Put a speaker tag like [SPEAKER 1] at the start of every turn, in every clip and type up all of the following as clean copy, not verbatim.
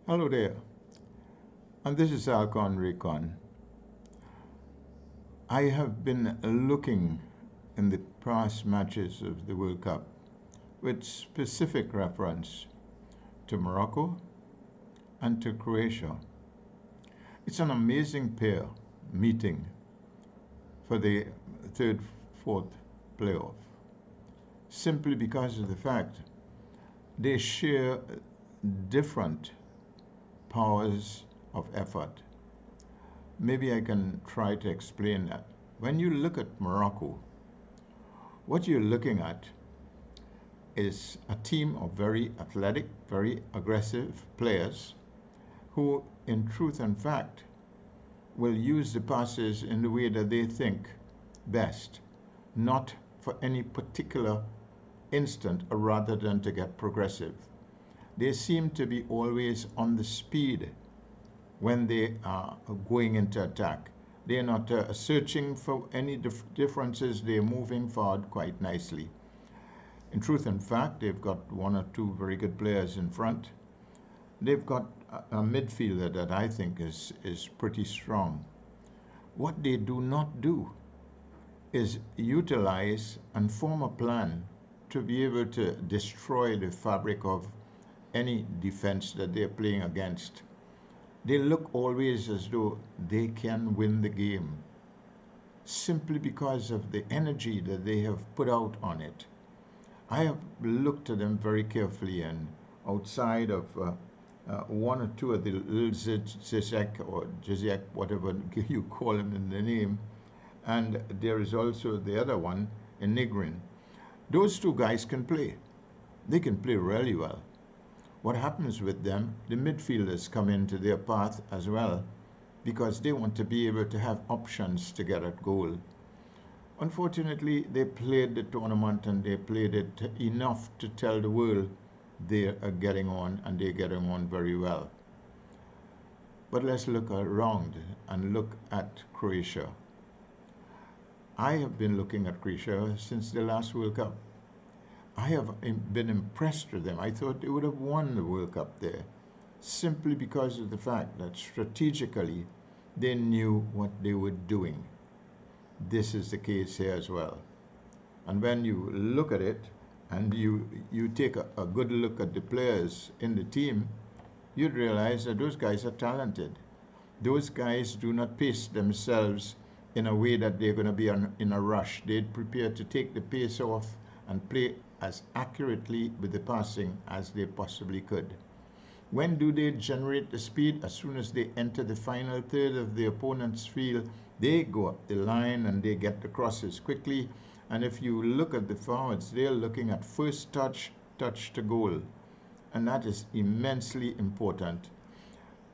[SPEAKER 1] Hello there, and this is Alcon Recon. I have been looking in the past matches of the World Cup with specific reference to Morocco and to Croatia. It's an amazing pair meeting for the third, fourth playoff, simply because of the fact they share different powers of effort. Maybe I can try to explain that. When you look at Morocco, what you're looking at is a team of very athletic, very aggressive players who, in truth and fact, will use the passes in the way that they think best, not for any particular instant, or rather than to get progressive. They seem to be always on the speed when they are going into attack. They are not searching for any differences. They are moving forward quite nicely. In truth and fact, they've got one or two very good players in front. They've got a midfielder that I think is pretty strong. What they do not do is utilize and form a plan to be able to destroy the fabric of any defense that they're playing against. They look always as though they can win the game simply because of the energy that they have put out on it. I have looked at them very carefully, and outside of one or two of the little Zizek or Zizek, whatever you call him in the name, and there is also the other one in Negrin. Those two guys can play. They can play really well. What happens with them, the midfielders come into their path as well because they want to be able to have options to get at goal. Unfortunately, they played the tournament and they played it enough to tell the world they are getting on, and they're getting on very well. But let's look around and look at Croatia. I have been looking at Croatia since the last World Cup. I have been impressed with them. I thought they would have won the World Cup there simply because of the fact that strategically they knew what they were doing. This is the case here as well. And when you look at it and you take a good look at the players in the team, you'd realize that those guys are talented. Those guys do not pace themselves in a way that they're going to be in a rush. They're prepared to take the pace off and play as accurately with the passing as they possibly could. When do they generate the speed? As soon as they enter the final third of the opponent's field, they go up the line and they get the crosses quickly. And if you look at the forwards, they're looking at first touch to goal. And that is immensely important.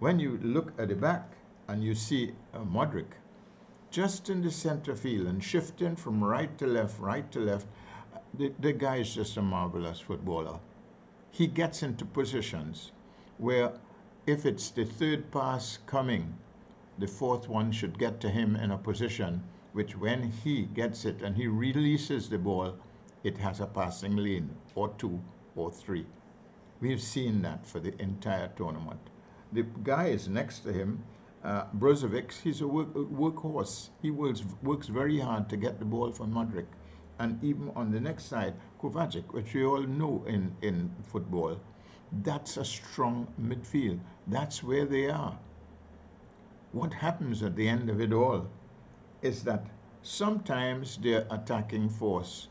[SPEAKER 1] When you look at the back and you see Modric just in the center field and shifting from right to left, the guy is just a marvelous footballer. He gets into positions where if it's the third pass coming, the fourth one should get to him in a position which when he gets it and he releases the ball, it has a passing lane or two or three. We've seen that for the entire tournament. The guy is next to him, Brozovic, he's a workhorse. He works very hard to get the ball from Modric. And even on the next side, Kovacic, which we all know in football, that's a strong midfield. That's where they are. What happens at the end of it all is that sometimes their attacking force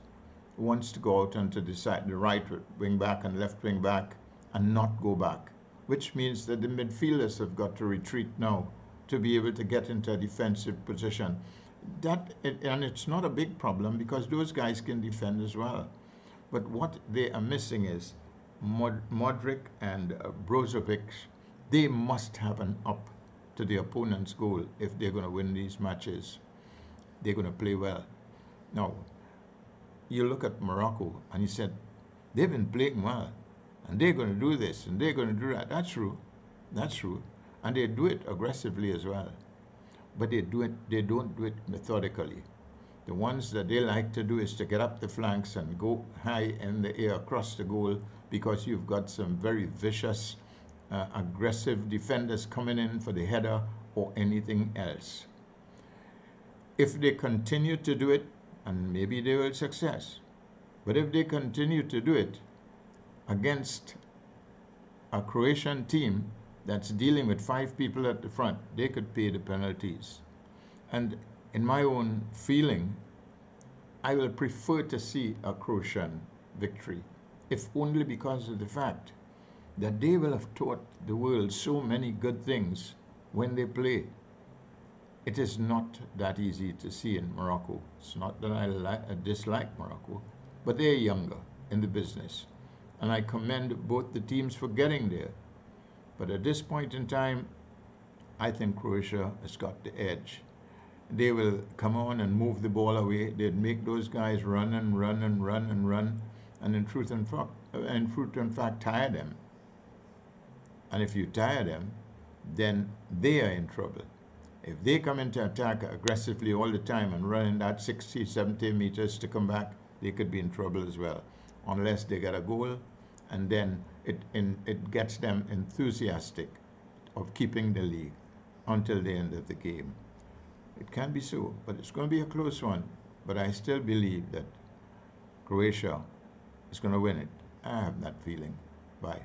[SPEAKER 1] wants to go out onto the right wing back and left wing back and not go back, which means that the midfielders have got to retreat now to be able to get into a defensive position. And it's not a big problem because those guys can defend as well. But what they are missing is Modric and Brozovic. They must have an up to the opponent's goal if they're going to win these matches. They're going to play well. Now, you look at Morocco and you said, they've been playing well and they're going to do this and they're going to do that. That's true. That's true. And they do it aggressively as well. But they don't do it methodically. The ones that they like to do is to get up the flanks and go high in the air across the goal because you've got some very vicious aggressive defenders coming in for the header or anything else. If they continue to do it, and maybe they will success, but if they continue to do it against a Croatian team that's dealing with 5 people at the front, they could pay the penalties. And in my own feeling, I will prefer to see a Croatian victory, if only because of the fact that they will have taught the world so many good things when they play. It is not that easy to see in Morocco. It's not that I dislike Morocco, but they're younger in the business. And I commend both the teams for getting there. But at this point in time, I think Croatia has got the edge. They will come on and move the ball away. They'd make those guys run and run and run and run, and in truth and fact, tire them. And if you tire them, then they are in trouble. If they come into attack aggressively all the time and running that 60, 70 meters to come back, they could be in trouble as well, unless they get a goal, and then it gets them enthusiastic of keeping the lead until the end of the game. It can be so, but it's going to be a close one. But I still believe that Croatia is going to win it. I have that feeling. Bye.